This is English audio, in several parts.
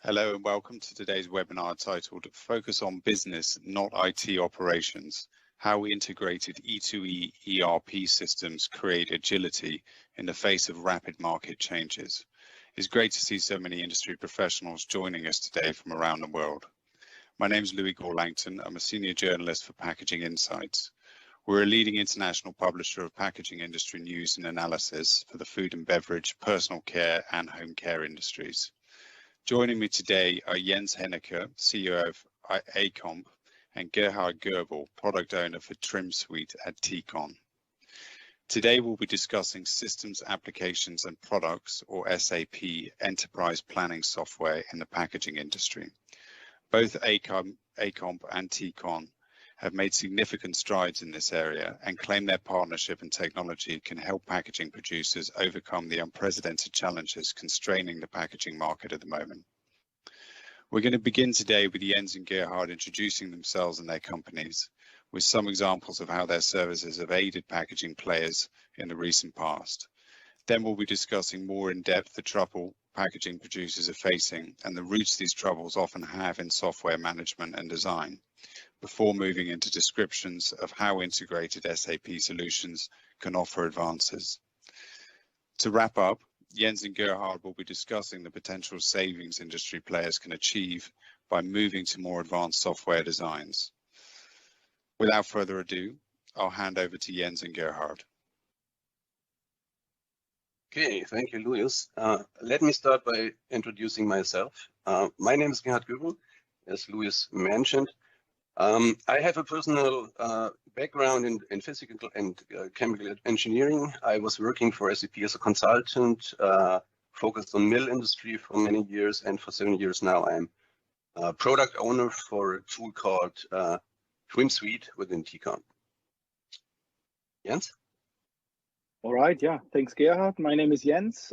Hello and welcome to today's webinar titled Focus on Business, Not IT Operations, How Integrated E2e ERP Systems Create Agility in the Face of Rapid Market Changes. It's great to see so many industry professionals joining us today from around the world. My name is Louis Gorlangton. I'm a senior journalist for Packaging Insights. We're a leading international publisher of packaging industry news and analysis for the food and beverage, personal care and home care industries. Joining me today are Jens Hennecke, CEO of Acomp, and Gerhard Goebel, product owner for Trim Suite at Ticon. Today we'll be discussing systems, applications and products, or SAP, enterprise planning software in the packaging industry. Both Acomp and Ticon have made significant strides in this area and claim their partnership and technology can help packaging producers overcome the unprecedented challenges constraining the packaging market at the moment. We're going to begin today with Jens and Gerhard introducing themselves and their companies, with some examples of how their services have aided packaging players in the recent past. Then we'll be discussing more in depth the trouble packaging producers are facing and the roots these troubles often have in software management and design, before moving into descriptions of how integrated SAP solutions can offer advances. To wrap up, Jens and Gerhard will be discussing the potential savings industry players can achieve by moving to more advanced software designs. Without further ado, I'll hand over to Jens and Gerhard. Okay, thank you, Louis. Let me start by introducing myself. My name is Gerhard Goebel, as Louis mentioned. I have a personal background in physical and chemical engineering. I was working for SAP as a consultant, focused on mill industry for many years, and for 7 years now I'm a product owner for a tool called Trim Suite within Ticon. Jens? All right, yeah, thanks Gerhard. My name is Jens,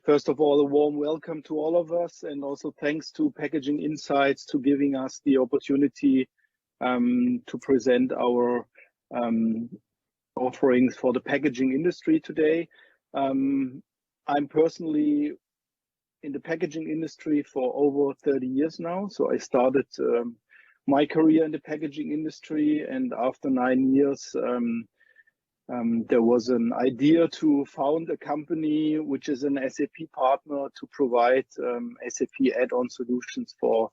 first of all, a warm welcome to all of us, and also thanks to Packaging Insights to giving us the opportunity to present our offerings for the packaging industry today. I'm personally in the packaging industry for over 30 years now. So I started my career in the packaging industry, and after 9 years, there was an idea to found a company which is an SAP partner to provide SAP add-on solutions for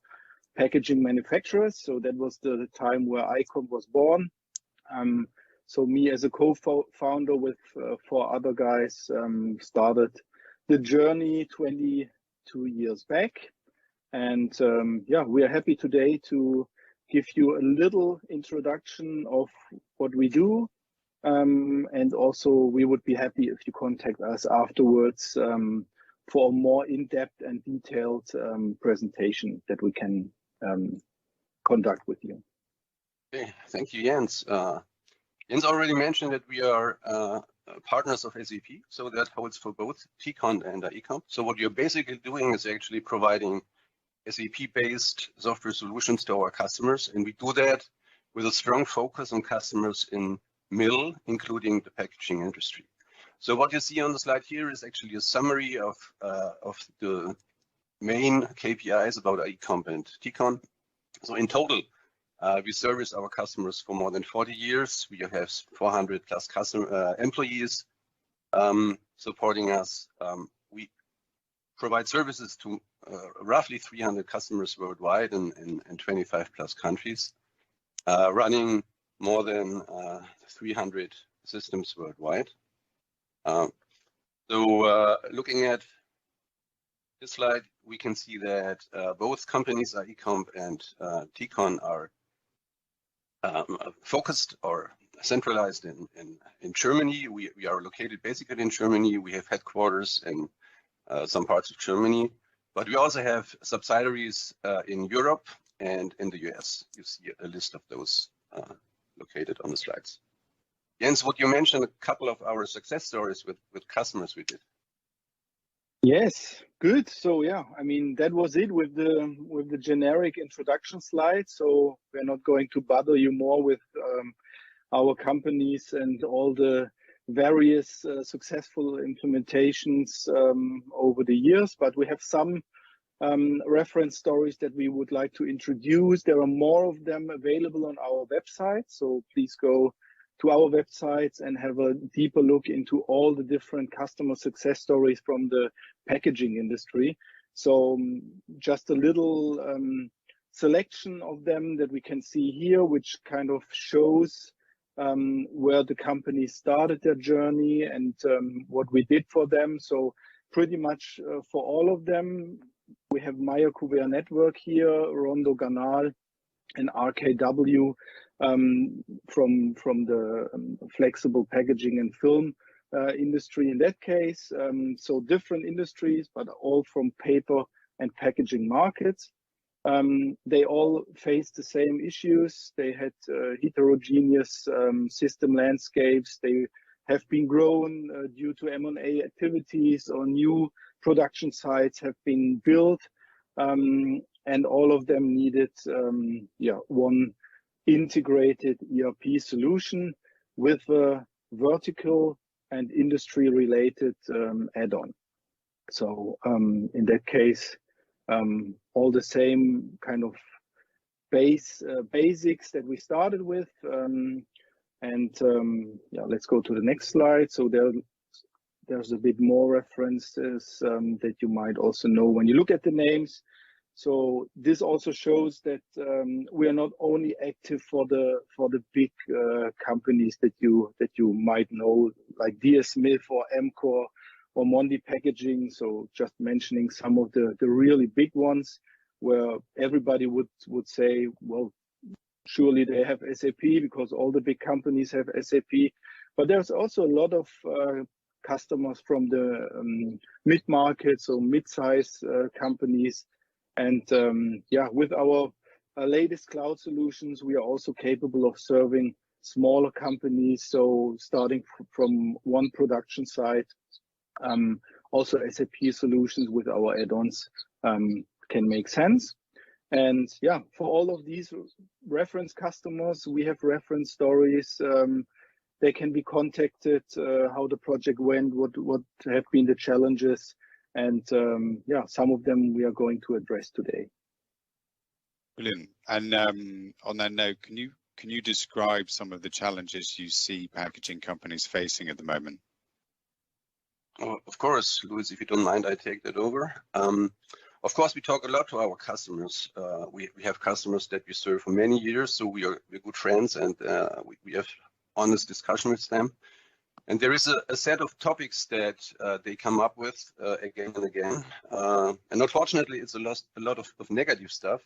packaging manufacturers. So that was the time where Acomp was born. So me as a co-founder with 4 other guys started the journey 22 years back. And yeah, we are happy today to give you a little introduction of what we do. And also we would be happy if you contact us afterwards for a more in-depth and detailed presentation that we can conduct with you. Okay, thank you, Jens. Jens already mentioned that we are partners of SAP, so that holds for both Ticon and Acomp. So what you're basically doing is actually providing SAP-based software solutions to our customers, and we do that with a strong focus on customers in mill, including the packaging industry. So what you see on the slide here is actually a summary of the main KPIs about Acomp and Ticon. So in total, we service our customers for more than 40 years. We have 400 plus customer employees supporting us. We provide services to roughly 300 customers worldwide in 25 plus countries, running more than 300 systems worldwide. Looking at this slide, we can see that both companies, Acomp and Ticon, are focused or centralized in Germany. We are located basically in Germany. We have headquarters in some parts of Germany, but we also have subsidiaries in Europe and in the US. You see a list of those located on the slides. Jens, would you mention a couple of our success stories with customers we did? Yes, good. So yeah, I mean, that was it with the generic introduction slide. So we're not going to bother you more with our companies and all the various successful implementations over the years, but we have some reference stories that we would like to introduce. There are more of them available on our website, so please go to our websites and have a deeper look into all the different customer success stories from the packaging industry. So just a little selection of them that we can see here, which kind of shows where the company started their journey and what we did for them. So pretty much for all of them, we have Meyer Couvert Network here, Rondo Ganal, and RKW from the flexible packaging and film industry in that case. So different industries, but all from paper and packaging markets. They all faced the same issues. They had heterogeneous system landscapes. They have been grown due to M&A activities, or new production sites have been built, and all of them needed one integrated ERP solution with a vertical and industry related add-on. So in that case, all the same kind of basics that we started with. Let's go to the next slide. So there's a bit more references that you might also know when you look at the names. So this also shows that we are not only active for the big companies that you might know, like DS Smith or Amcor or Mondi Packaging. So just mentioning some of the really big ones, where everybody would say, well, surely they have SAP because all the big companies have SAP. But there's also a lot of customers from the mid-market, so mid-size companies. And with our latest cloud solutions, we are also capable of serving smaller companies. So starting from one production site, also SAP solutions with our add-ons can make sense. And for all of these reference customers, we have reference stories. They can be contacted, how the project went, what have been the challenges, and some of them we are going to address today. Brilliant. And on that note, can you describe some of the challenges you see packaging companies facing at the moment? Oh, of course, Louis, if you don't mind, I take that over. Of course, we talk a lot to our customers. We have customers that we serve for many years, so we're good friends, and we have honest discussion with them. And there is a set of topics that they come up with again and again. And unfortunately, it's a lot of negative stuff.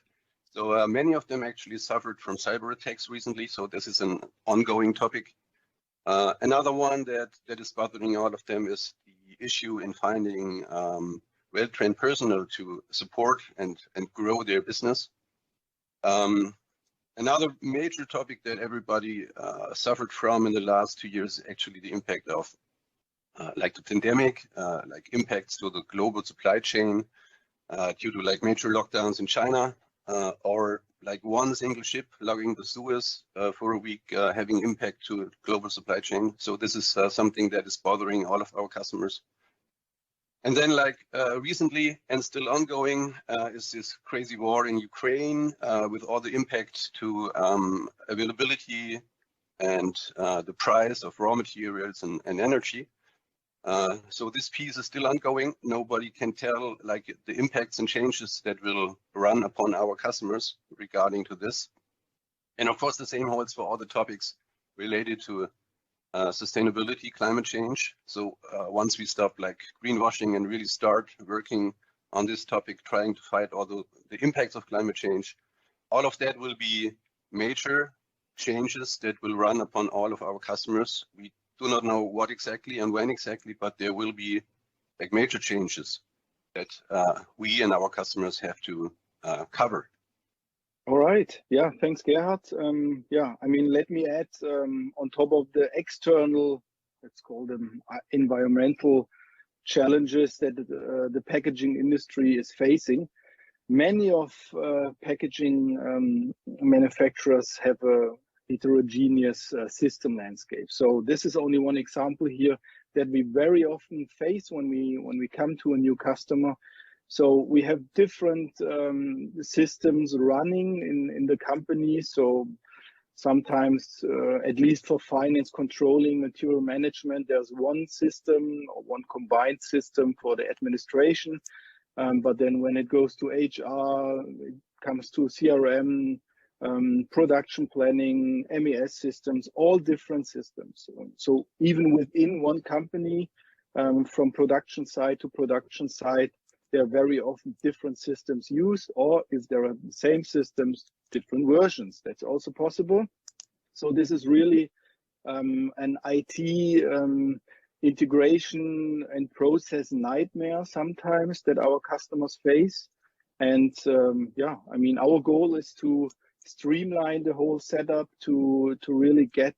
So many of them actually suffered from cyber attacks recently. So this is an ongoing topic. Another one that is bothering all of them is the issue in finding well-trained personnel to support and grow their business. Another major topic that everybody suffered from in the last 2 years is actually the impact of like the pandemic, like impacts to the global supply chain due to like major lockdowns in China, or like one single ship logging the Suez for a week, having impact to global supply chain. So this is something that is bothering all of our customers. And then like recently and still ongoing is this crazy war in Ukraine with all the impact to availability and the price of raw materials and energy. So this piece is still ongoing. Nobody can tell like the impacts and changes that will run upon our customers regarding to this. And of course, the same holds for all the topics related to sustainability, climate change. So once we stop like greenwashing and really start working on this topic, trying to fight all the impacts of climate change, all of that will be major changes that will run upon all of our customers. We do not know what exactly and when exactly, but there will be like major changes that we and our customers have to cover. All right. Yeah, thanks, Gerhard. I mean, let me add on top of the external, let's call them environmental challenges that the packaging industry is facing. Many of packaging manufacturers have a heterogeneous system landscape. So this is only one example here that we very often face when we come to a new customer. So we have different systems running in the company. So sometimes, at least for finance, controlling, material management, there's one system or one combined system for the administration. But then when it goes to HR, it comes to CRM, production planning, MES systems, all different systems. So even within one company, from production side to production side, there are very often different systems used, or if there are the same systems, different versions. That's also possible. So this is really an IT integration and process nightmare sometimes that our customers face. And yeah, I mean, our goal is to streamline the whole setup to really get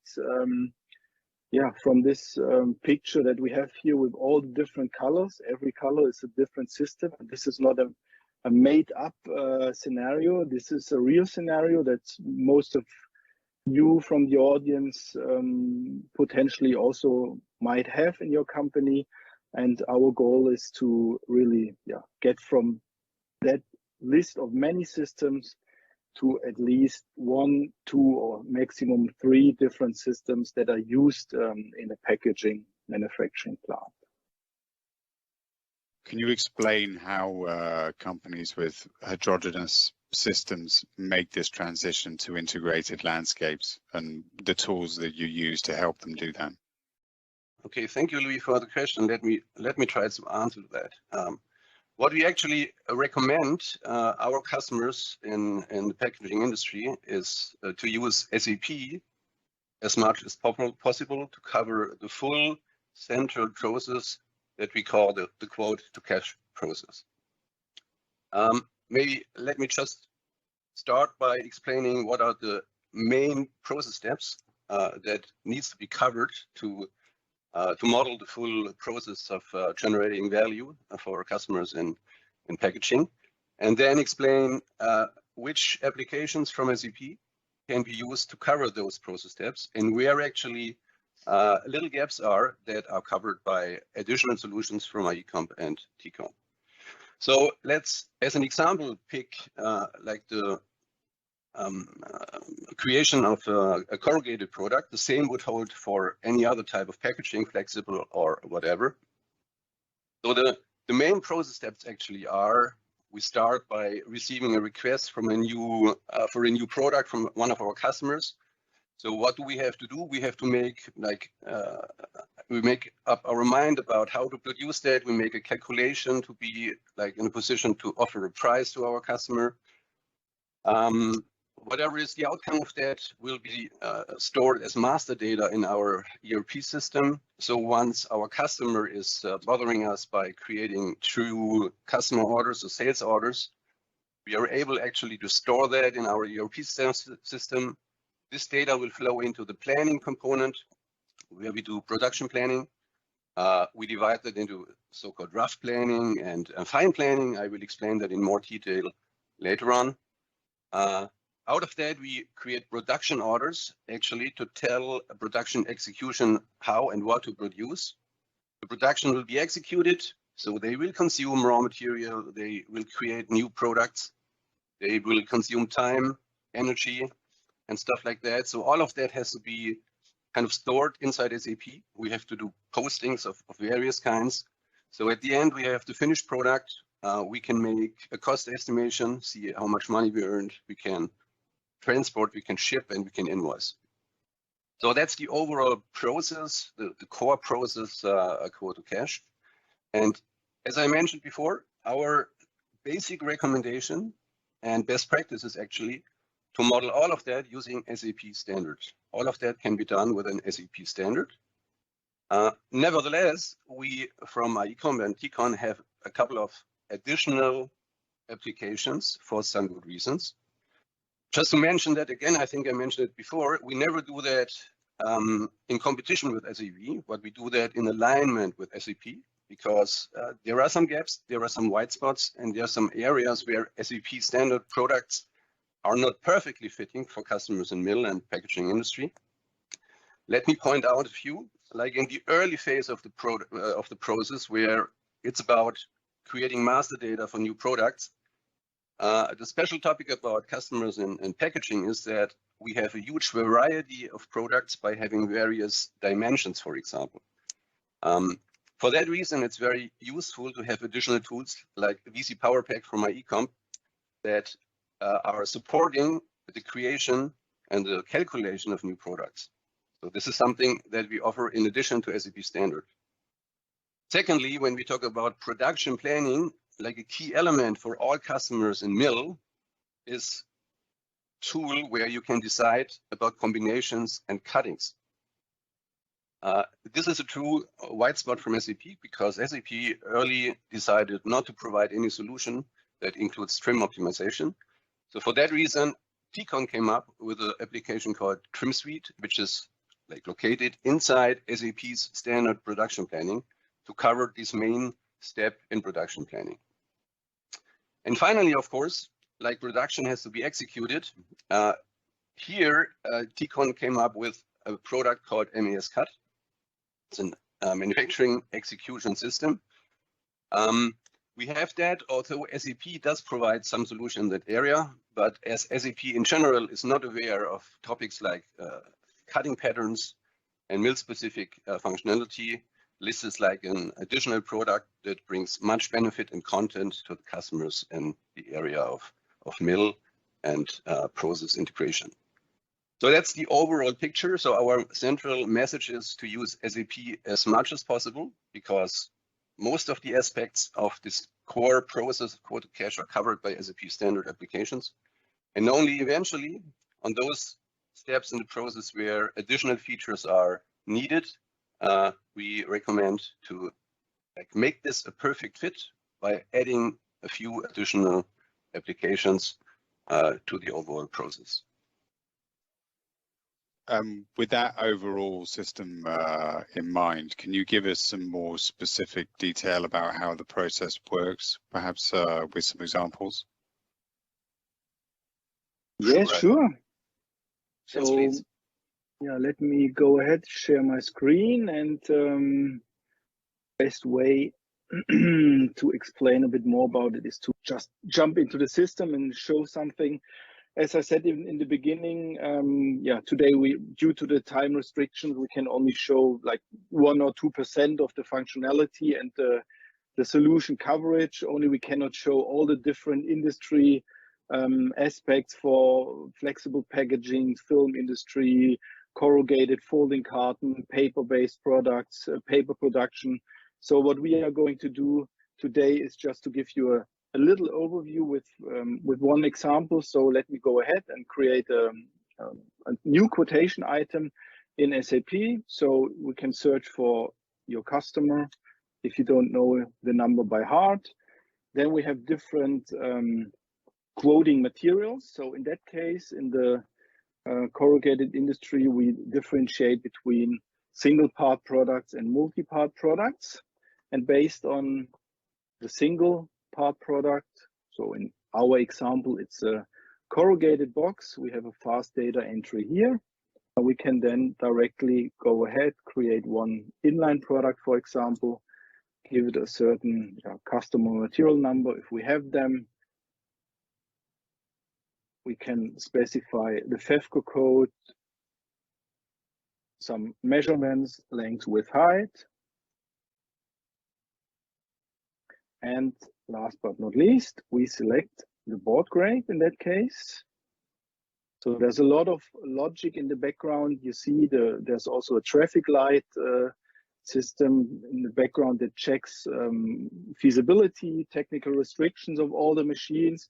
yeah, from this picture that we have here with all the different colors. Every color is a different system. This is not a made up scenario. This is a real scenario that most of you from the audience potentially also might have in your company. And our goal is to really get from that list of many systems to at least 1, 2, or maximum 3 different systems that are used in a packaging manufacturing plant. Can you explain how companies with heterogeneous systems make this transition to integrated landscapes and the tools that you use to help them do that? Okay, thank you, Louis, for the question. Let me try to answer that. What we actually recommend our customers in the packaging industry is to use SAP as much as possible to cover the full central process that we call the quote to cash process. Maybe let me just start by explaining what are the main process steps that needs to be covered to model the full process of generating value for our customers in packaging, and then explain which applications from SAP can be used to cover those process steps and where actually little gaps are that are covered by additional solutions from IECOMP and TCOM. So let's, as an example, pick like the creation of a corrugated product. The same would hold for any other type of packaging, flexible or whatever. So the main process steps actually are: we start by receiving a request from for a new product from one of our customers. So what do we have to do? We have to make we make up our mind about how to produce that. We make a calculation to be like in a position to offer a price to our customer. Whatever is the outcome of that will be stored as master data in our ERP system. So once our customer is bothering us by creating true customer orders or sales orders, we are able actually to store that in our ERP system. This data will flow into the planning component where we do production planning. We divide that into so-called rough planning and fine planning. I will explain that in more detail later on. Out of that, we create production orders actually to tell a production execution how and what to produce. The production will be executed, so they will consume raw material, they will create new products, they will consume time, energy, and stuff like that. So all of that has to be kind of stored inside SAP. We have to do postings of various kinds. So at the end, we have the finished product. We can make a cost estimation, see how much money we earned. We can transport, we can ship, and we can invoice. So that's the overall process, the core process, quote to cash. And as I mentioned before, our basic recommendation and best practice is actually to model all of that using SAP standards. All of that can be done with an SAP standard. Nevertheless, we from IECOM and TCOM have a couple of additional applications for some good reasons. Just to mention that again, I think I mentioned it before, we never do that in competition with SAP, but we do that in alignment with SAP, because there are some gaps, there are some white spots, and there are some areas where SAP standard products are not perfectly fitting for customers in mill and packaging industry. Let me point out a few, like in the early phase of the process, where it's about creating master data for new products. The special topic about customers in packaging is that we have a huge variety of products by having various dimensions, for example. For that reason, it's very useful to have additional tools like VC PowerPack from my ecomp that are supporting the creation and the calculation of new products. So this is something that we offer in addition to SAP Standard. Secondly, when we talk about production planning, like a key element for all customers in mill is a tool where you can decide about combinations and cuttings. This is a true white spot from SAP because SAP early decided not to provide any solution that includes trim optimization. So for that reason, Ticon came up with an application called Trim Suite, which is like located inside SAP's standard production planning to cover this main step in production planning. And finally, of course, like production has to be executed. Here, Ticon came up with a product called MES Cut. It's a manufacturing execution system. We have that, although SAP does provide some solution in that area, but as SAP in general is not aware of topics like cutting patterns and mill-specific functionality, this is like an additional product that brings much benefit and content to the customers in the area of mill and process integration. So that's the overall picture. So our central message is to use SAP as much as possible because most of the aspects of this core process of quote to cash are covered by SAP standard applications. And only eventually on those steps in the process where additional features are needed, we recommend to make this a perfect fit by adding a few additional applications to the overall process. With that overall system in mind, can you give us some more specific detail about how the process works, perhaps with some examples? Yeah, sure. Yes, So, please. yeah, let me go ahead, share my screen, and best way to explain a bit more about it is to just jump into the system and show something. As I said in the beginning, today due to the time restrictions, we can only show like 1 or 2% of the functionality and the solution coverage. Only we cannot show all the different industry aspects for flexible packaging, film industry, corrugated folding carton, paper-based products, paper production. So what we are going to do today is just to give you a little overview with one example. So let me go ahead and create a new quotation item in SAP. So we can search for your customer if you don't know the number by heart. Then we have different quoting materials. So in that case, in the corrugated industry, we differentiate between single part products and multi-part products. And based on the single part product, so in our example, it's a corrugated box. We have a fast data entry here. We can then directly go ahead, create one inline product, for example, give it a certain customer material number if we have them. We can specify the FEFCO code, some measurements, length, width, height. And last but not least, we select the board grade in that case. So there's a lot of logic in the background. You see there's also a traffic light system in the background that checks feasibility, technical restrictions of all the machines.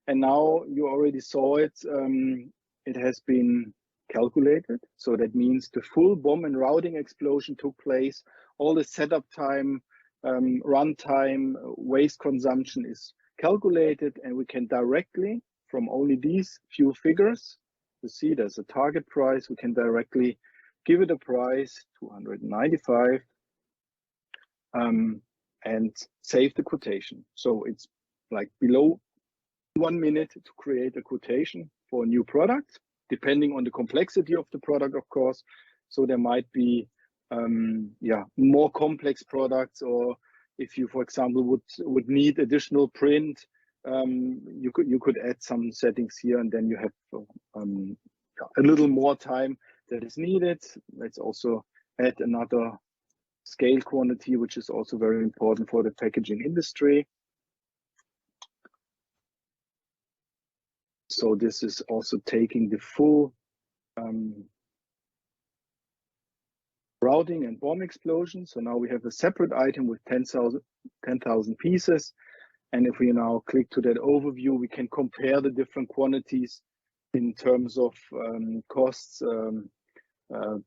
And now you already saw it, it has been calculated. So that means the full bomb and routing explosion took place. All the setup time, runtime, waste consumption is calculated, and we can directly, from only these few figures, you see there's a target price, we can directly give it a price, 295, and save the quotation. So it's like below 1 minute to create a quotation. for a new product, depending on the complexity of the product, of course. So there might be more complex products, or if you, for example, would need additional print, you could add some settings here, and then you have a little more time that is needed. Let's also add another scale quantity, which is also very important for the packaging industry. So this is also taking the full routing and bomb explosion. So now we have a separate item with 10,000 pieces. And if we now click to that overview, we can compare the different quantities in terms of costs,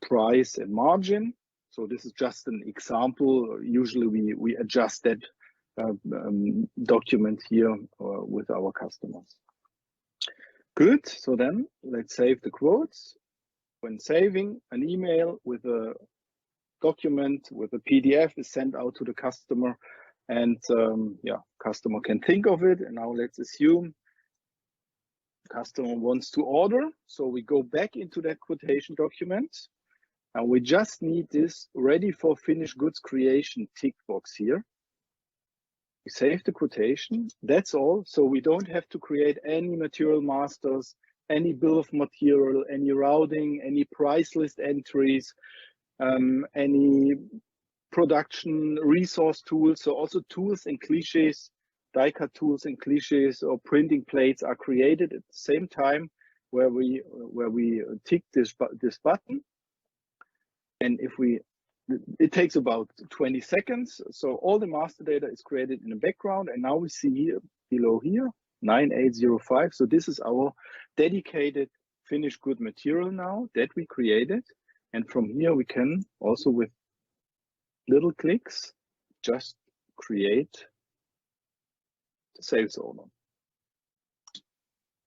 price, and margin. So this is just an example. Usually we adjust that document here with our customers. Good, so then let's save the quotes. When saving, an email with a document with a PDF is sent out to the customer, and customer can think of it. And now let's assume customer wants to order. So we go back into that quotation document, and we just need this ready for finished goods creation tick box here. We save the quotation, that's all. So we don't have to create any material masters, any bill of material, any routing, any price list entries, any production resource tools. So also tools and cliches, die cut tools and cliches or printing plates are created at the same time where we tick this button. And it takes about 20 seconds. So all the master data is created in the background. And now we see below here, 9805. So this is our dedicated finished good material now that we created. And from here, we can also with little clicks, just create the sales order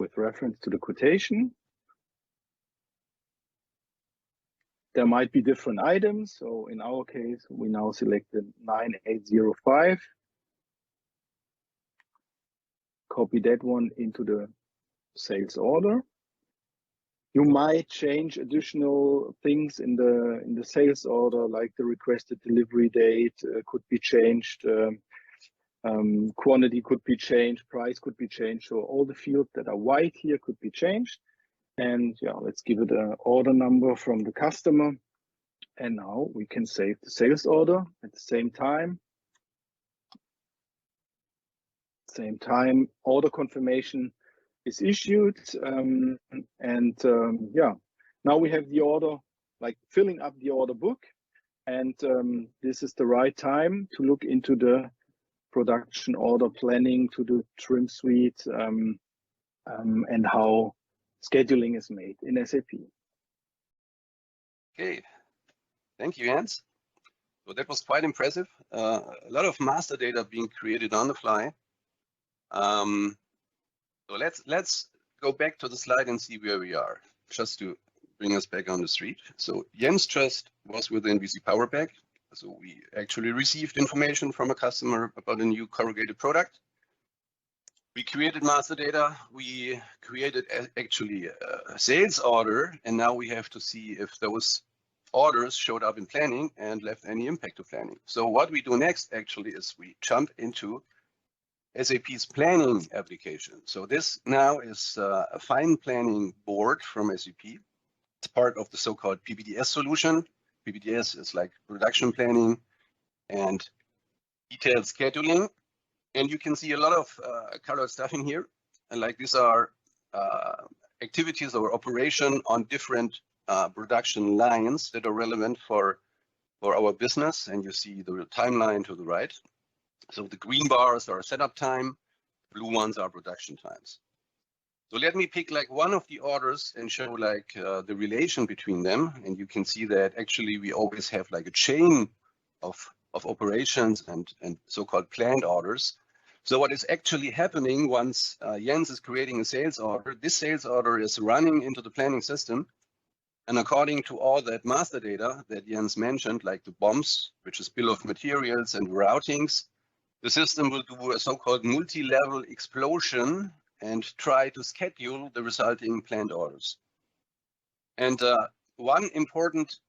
with reference to the quotation. There might be different items. So in our case, we now selected 9805. Copy that one into the sales order. You might change additional things in the sales order, like the requested delivery date could be changed, quantity could be changed, price could be changed. So all the fields that are white here could be changed. And let's give it an order number from the customer. And now we can save the sales order at the same time. Order confirmation is issued. Now we have the order, like filling up the order book. And this is the right time to look into the production order planning, to the trim suite, and how scheduling is made in SAP. Okay, thank you, Jens. So that was quite impressive. A lot of master data being created on the fly. So let's go back to the slide and see where we are, just to bring us back on the street. So Jens just was within VC Power Pack. So we actually received information from a customer about a new corrugated product. We created master data. We created actually a sales order, and now we have to see if those orders showed up in planning and left any impact to planning. So what we do next actually is we jump into SAP's planning application. So this now is a fine planning board from SAP. It's part of the so-called PPDS solution. PPDS is like production planning and detailed scheduling. And you can see a lot of colored stuff in here. And like these are activities or operation on different production lines that are relevant for our business. And you see the timeline to the right. So the green bars are setup time, blue ones are production times. So let me pick like one of the orders and show like the relation between them. And you can see that actually we always have like a chain of operations and so-called planned orders. So what is actually happening once Jens is creating a sales order, this sales order is running into the planning system. And according to all that master data that Jens mentioned, like the BOMs, which is bill of materials and routings, the system will do a so-called multi-level explosion and try to schedule the resulting planned orders. And one important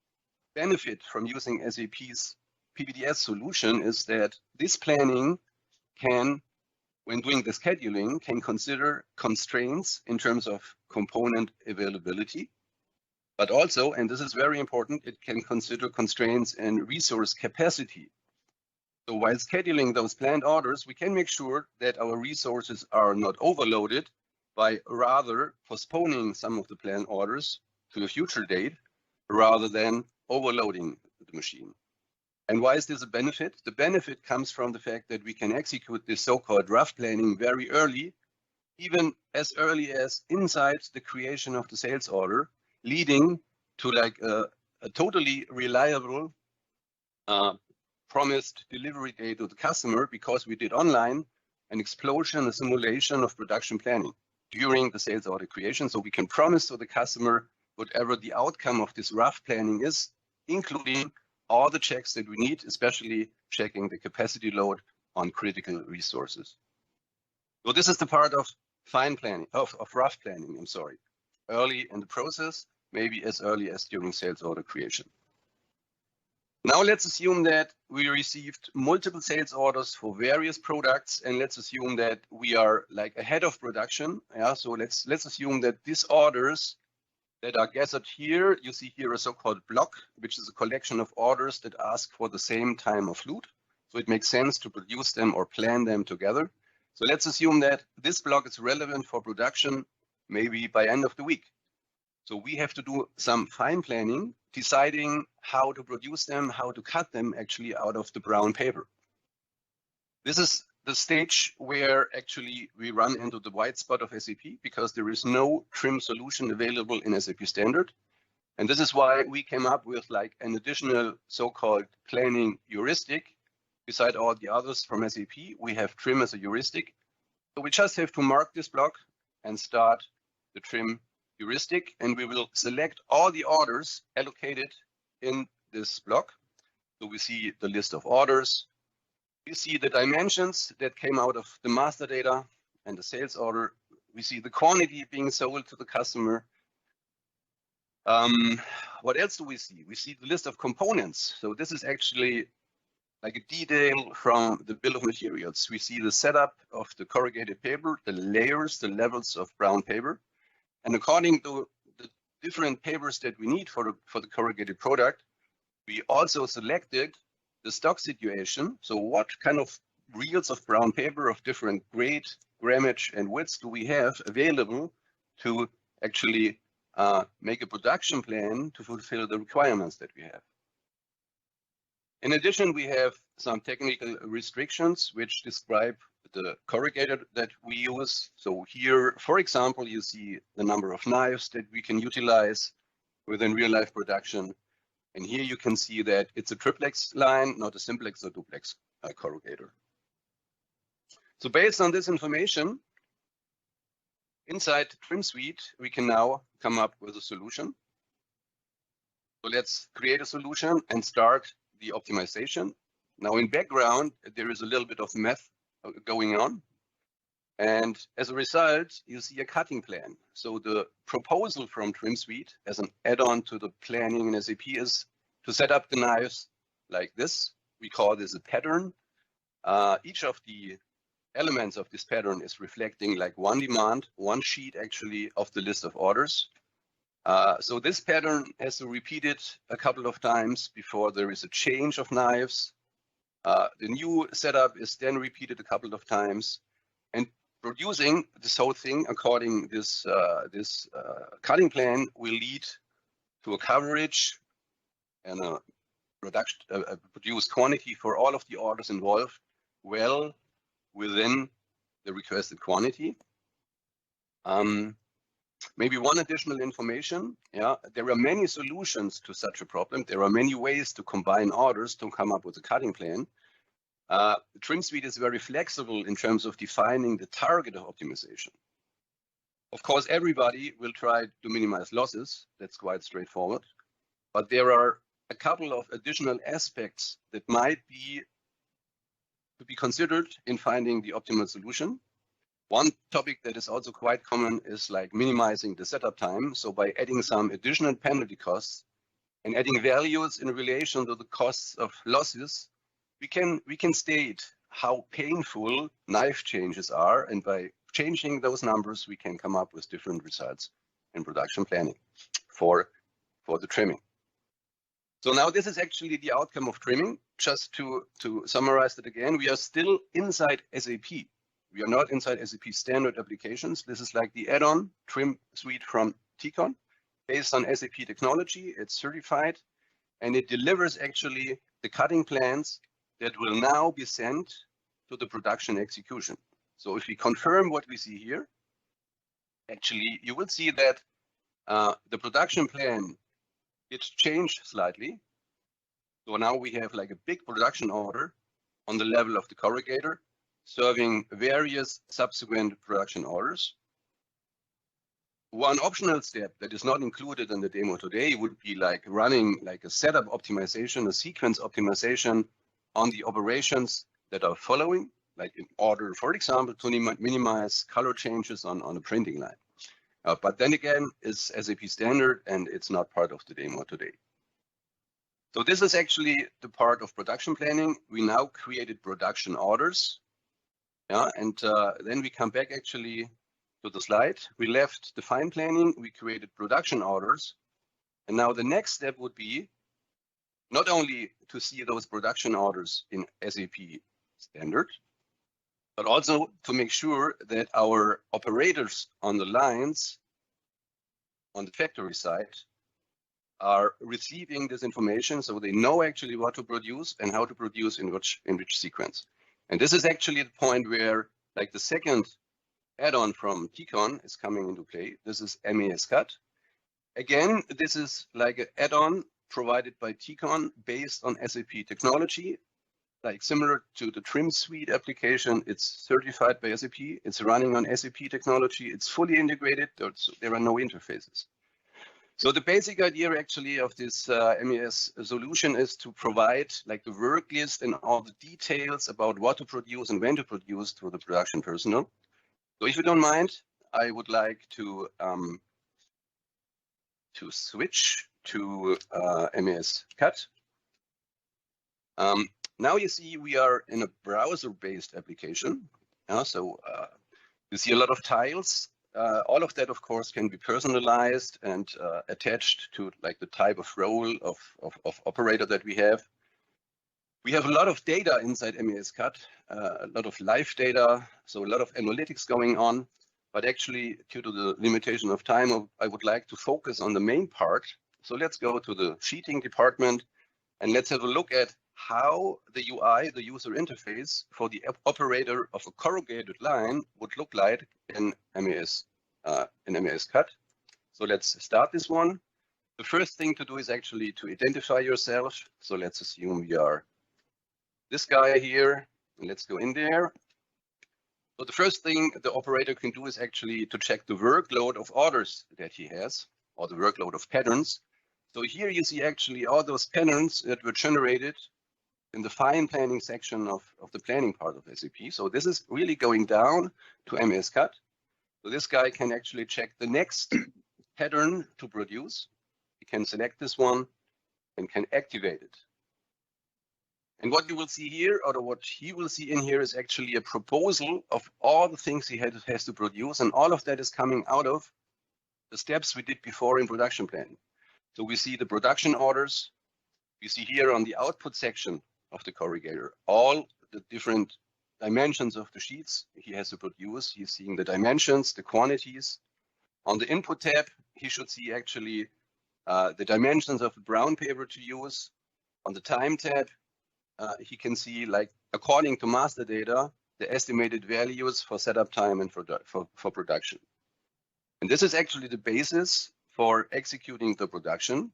benefit from using SAP's PPDS solution is that this planning can, when doing the scheduling, can consider constraints in terms of component availability, but also, and this is very important, it can consider constraints in resource capacity. So while scheduling those planned orders, we can make sure that our resources are not overloaded by rather postponing some of the planned orders to a future date rather than overloading the machine. And why is this a benefit? The benefit comes from the fact that we can execute this so-called rough planning very early, even as early as inside the creation of the sales order, leading to like a totally reliable promised delivery date to the customer, because we did online an explosion, a simulation of production planning during the sales order creation. So we can promise to the customer whatever the outcome of this rough planning is, including all the checks that we need, especially checking the capacity load on critical resources. So this is the part of fine planning, of rough planning, I'm sorry, early in the process, maybe as early as during sales order creation. Now let's assume that we received multiple sales orders for various products, and let's assume that we are like ahead of production. Yeah, so let's assume that these orders that are gathered here, you see here a so-called block, which is a collection of orders that ask for the same time of load. So it makes sense to produce them or plan them together. So let's assume that this block is relevant for production maybe by end of the week. So we have to do some fine planning, deciding how to produce them, how to cut them actually out of the brown paper. This is the stage where actually we run into the white spot of SAP, because there is no trim solution available in SAP Standard. And this is why we came up with like an additional so-called planning heuristic. Beside all the others from SAP, we have trim as a heuristic. So we just have to mark this block and start the trim heuristic, and we will select all the orders allocated in this block. So we see the list of orders. We see the dimensions that came out of the master data and the sales order. We see the quantity being sold to the customer. What else do we see? We see the list of components. So this is actually like a detail from the bill of materials. We see the setup of the corrugated paper, the layers, the levels of brown paper. And according to the different papers that we need for the corrugated product, we also selected the stock situation. So what kind of reels of brown paper of different grade, grammage, and widths do we have available to actually make a production plan to fulfill the requirements that we have. In addition, we have some technical restrictions which describe the corrugated that we use. So here, for example, you see the number of knives that we can utilize within real life production. And here you can see that it's a triplex line, not a simplex or duplex corrugator. So based on this information, inside Trim Suite, we can now come up with a solution. So let's create a solution and start the optimization. Now in background, there is a little bit of math going on. And as a result, you see a cutting plan. So the proposal from Trim Suite as an add-on to the planning in SAP is to set up the knives like this. We call this a pattern. Each of the elements of this pattern is reflecting like one demand, one sheet actually of the list of orders. So this pattern has to repeat it a couple of times before there is a change of knives. The new setup is then repeated a couple of times, and producing this whole thing according this cutting plan will lead to a coverage and a produced quantity for all of the orders involved well within the requested quantity. Maybe one additional information, there are many solutions to such a problem. There are many ways to combine orders to come up with a cutting plan. The Trim Suite is very flexible in terms of defining the target of optimization. Of course, everybody will try to minimize losses. That's quite straightforward. But there are a couple of additional aspects that might be to be considered in finding the optimal solution. One topic that is also quite common is like minimizing the setup time. So by adding some additional penalty costs and adding values in relation to the costs of losses, we can state how painful knife changes are, and by changing those numbers, we can come up with different results in production planning for the trimming. So now this is actually the outcome of trimming. Just to summarize it again, we are still inside SAP. We are not inside SAP standard applications. This is like the add-on trim suite from Ticon, based on SAP technology. It's certified, and it delivers actually the cutting plans that will now be sent to the production execution. So if we confirm what we see here, actually you will see that the production plan, it's changed slightly. So now we have like a big production order on the level of the corrugator, serving various subsequent production orders. One optional step that is not included in the demo today would be like running like a setup optimization, a sequence optimization on the operations that are following, like in order, for example, to minimize color changes on a printing line. But then again, it's SAP standard and it's not part of the demo today. So this is actually the part of production planning. We now created production orders. Yeah, and then we come back actually to the slide. We left the fine planning, we created production orders. And now the next step would be not only to see those production orders in SAP standard, but also to make sure that our operators on the lines on the factory side are receiving this information, so they know actually what to produce and how to produce in which sequence. And this is actually the point where like the second add-on from Ticon is coming into play. This is MES Cut. Again, this is like an add-on provided by Ticon based on SAP technology. Like similar to the trim suite application, it's certified by SAP. It's running on SAP technology. It's fully integrated. There are no interfaces. So the basic idea actually of this MES solution is to provide like the work list and all the details about what to produce and when to produce to the production personnel. So if you don't mind, I would like to switch to MES Cut. Now you see we are in a browser-based application. So you see a lot of tiles. All of that, of course, can be personalized and attached to like the type of role of operator that we have. We have a lot of data inside MES Cut, a lot of live data, so a lot of analytics going on. But actually, due to the limitation of time, I would like to focus on the main part. So let's go to the sheeting department and let's have a look at how the UI, the user interface for the operator of a corrugated line would look like in MES Cut. So let's start this one. The first thing to do is actually to identify yourself. So let's assume we are this guy here, and let's go in there. So the first thing the operator can do is actually to check the workload of orders that he has, or the workload of patterns. So here you see actually all those patterns that were generated in the fine planning section of the planning part of SAP. So this is really going down to MES Cut. So this guy can actually check the next pattern to produce. He can select this one and can activate it. And what you will see here, or what he will see in here, is actually a proposal of all the things he has to produce. And all of that is coming out of the steps we did before in production planning. So we see the production orders. We see here on the output section of the corrugator all the different dimensions of the sheets he has to produce. He's seeing the dimensions, the quantities. On the input tab, he should see actually the dimensions of the brown paper to use. On the time tab, he can see, like, according to master data, the estimated values for setup time and for production. And this is actually the basis for executing the production.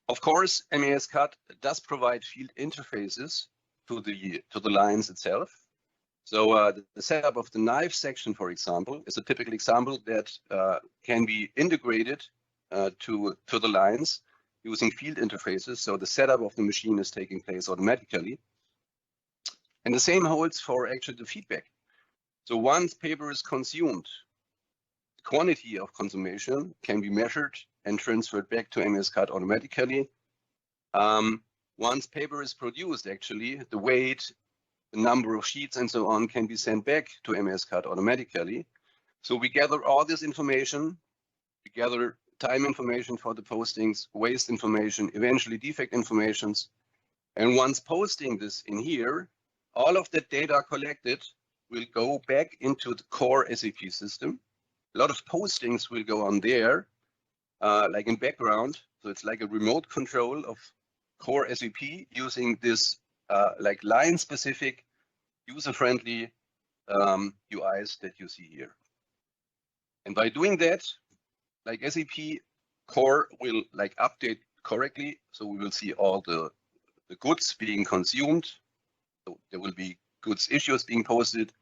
Of course, MES Cut does provide field interfaces to the lines itself. So the setup of the knife section, for example, is a typical example that can be integrated to the lines using field interfaces. So the setup of the machine is taking place automatically. And the same holds for actually the feedback. So once paper is consumed, the quantity of consumption can be measured and transferred back to MES card automatically. Once paper is produced, actually, the weight, the number of sheets and so on can be sent back to MES card automatically. So we gather all this information, we gather time information for the postings, waste information, eventually defect informations. And once posting this in here, all of that data collected will go back into the core SAP system. A lot of postings will go on there, like in background. So it's like a remote control of core SAP using this like line-specific, user-friendly UIs that you see here. And by doing that, like SAP core will like update correctly. So we will see all the goods being consumed. So there will be goods issues being posted.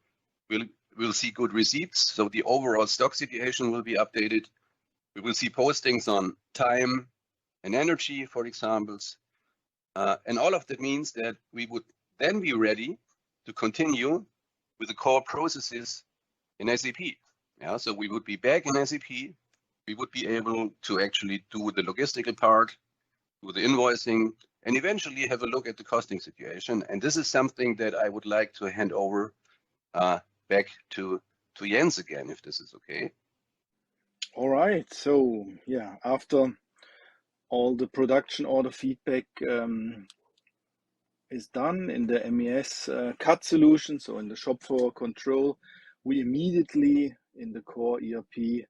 We'll see good receipts. So the overall stock situation will be updated. We will see postings on time and energy, for examples. And all of that means that we would then be ready to continue with the core processes in SAP. Yeah, so we would be back in SAP. We would be able to actually do the logistical part, do the invoicing, and eventually have a look at the costing situation. And this is something that I would like to hand over back to Jens again, if this is okay. All right. So yeah, after all the production order feedback is done in the MES CAD solution, so in the shop floor control, we immediately in the core ERP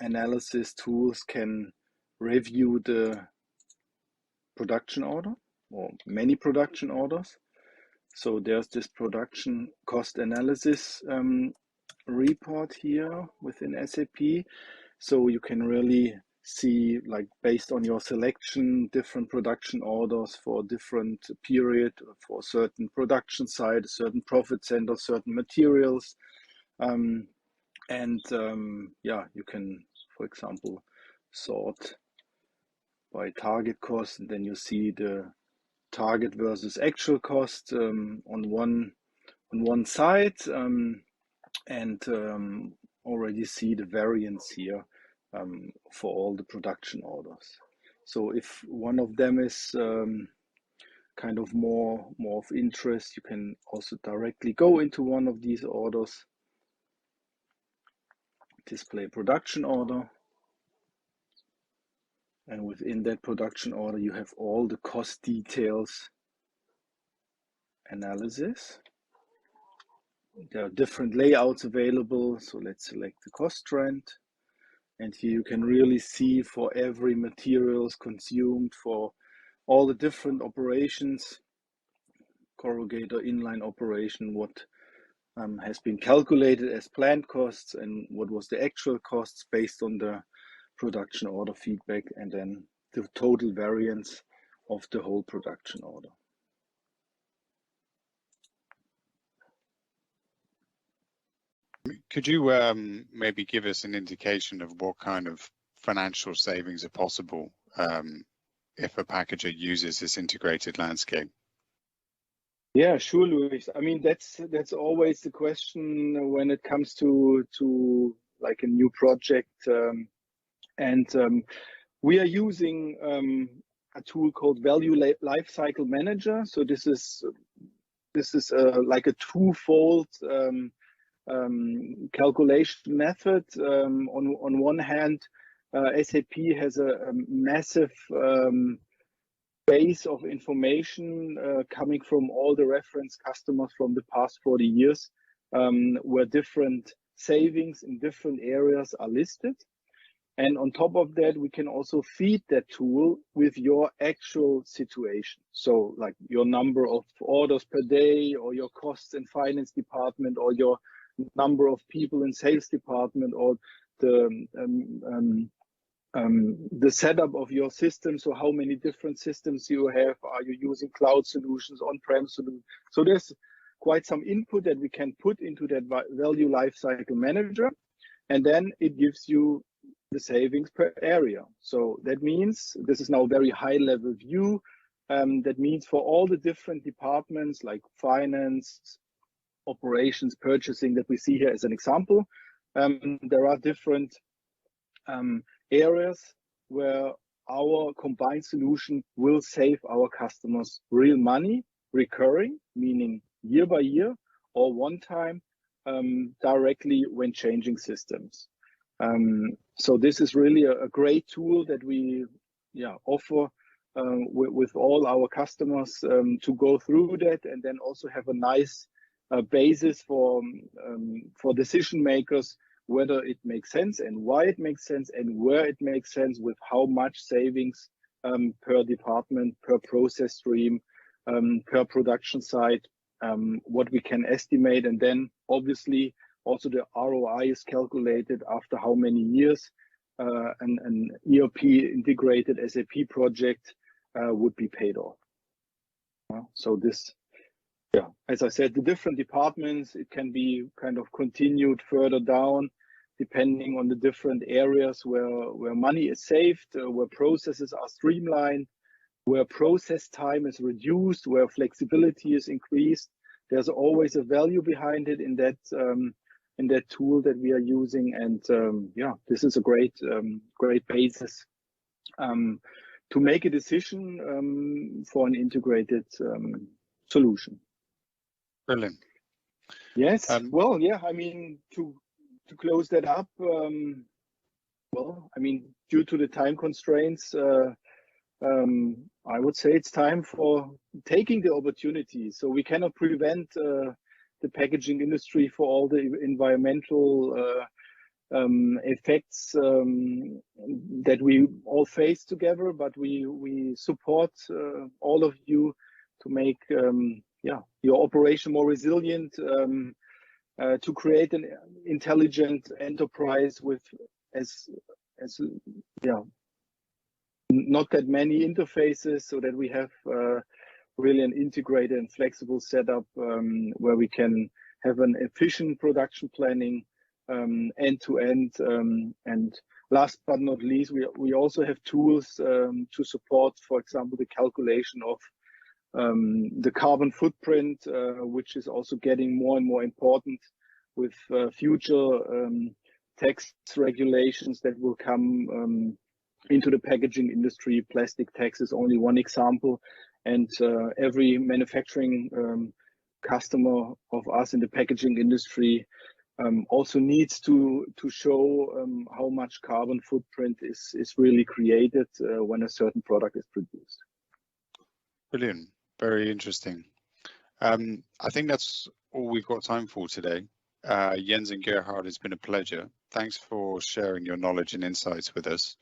analysis tools can review the production order or many production orders. So there's this production cost analysis report here within SAP. So you can really see, like, based on your selection, different production orders for different period, for certain production site, certain profit center, certain materials. Yeah, you can, for example, sort by target cost, and then you see the target versus actual cost on one side, and already see the variance here for all the production orders. So if one of them is kind of more of interest, you can also directly go into one of these orders, display production order, and within that production order you have all the cost details analysis. There are different layouts available, so let's select the cost trend, and here you can really see for every materials consumed for all the different operations, corrugator inline operation, what has been calculated as planned costs and what was the actual costs based on the production order feedback, and then the total variance of the whole production order. Could you maybe give us an indication of what kind of financial savings are possible if a packager uses this integrated landscape? Yeah, sure, Luis. I mean, that's always the question when it comes to like a new project, and we are using a tool called Value Lifecycle Manager. So this is like a twofold calculation method. On one hand, SAP has a massive base of information coming from all the reference customers from the past 40 years, where different savings in different areas are listed. And on top of that, we can also feed that tool with your actual situation. So like your number of orders per day, or your costs in finance department, or your number of people in sales department, or the setup of your system. So how many different systems you have? Are you using cloud solutions, on-prem solutions? So there's quite some input that we can put into that Value Lifecycle Manager, and then it gives you the savings per area. So that means this is now a very high level view. That means for all the different departments like finance, operations, purchasing that we see here as an example. There are different areas where our combined solution will save our customers real money, recurring, meaning year by year, or one time directly when changing systems. So this is really a great tool that we offer with all our customers to go through that, and then also have a nice basis for decision makers, whether it makes sense and why it makes sense and where it makes sense, with how much savings per department, per process stream, per production site, what we can estimate. And then obviously also the ROI is calculated after how many years an ERP integrated SAP project would be paid off. So this, as I said, the different departments, it can be kind of continued further down, depending on the different areas where money is saved, where processes are streamlined, where process time is reduced, where flexibility is increased. There's always a value behind it in that tool that we are using, and this is a great basis to make a decision for an integrated solution. Brilliant. Yes. Well, yeah. I mean, to close that up. Well, I mean, due to the time constraints, I would say it's time for taking the opportunity. So we cannot prevent the packaging industry for all the environmental effects that we all face together, but we support all of you to make your operation more resilient, to create an intelligent enterprise with not that many interfaces, so that we have really an integrated and flexible setup where we can have an efficient production planning end to end. And last but not least, we also have tools to support, for example, the calculation of the carbon footprint, which is also getting more and more important with future tax regulations that will come into the packaging industry. Plastic tax is only one example, and every manufacturing customer of us in the packaging industry also needs to show how much carbon footprint is really created when a certain product is produced. Brilliant. Very interesting. I think that's all we've got time for today. Jens and Gerhard, it's been a pleasure. Thanks for sharing your knowledge and insights with us.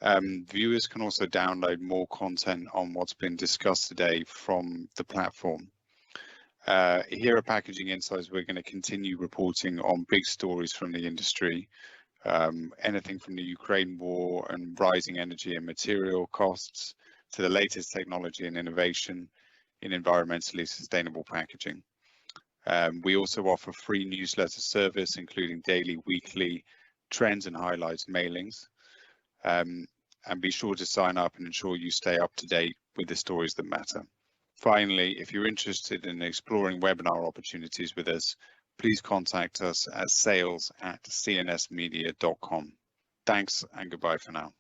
Viewers can also download more content on what's been discussed today from the platform. Here at Packaging Insights, we're going to continue reporting on big stories from the industry, anything from the Ukraine war and rising energy and material costs to the latest technology and innovation in environmentally sustainable packaging. We also offer free newsletter service, including daily, weekly trends and highlights mailings. And be sure to sign up and ensure you stay up to date with the stories that matter. Finally, if you're interested in exploring webinar opportunities with us, please contact us at sales@cnsmedia.com. Thanks and goodbye for now.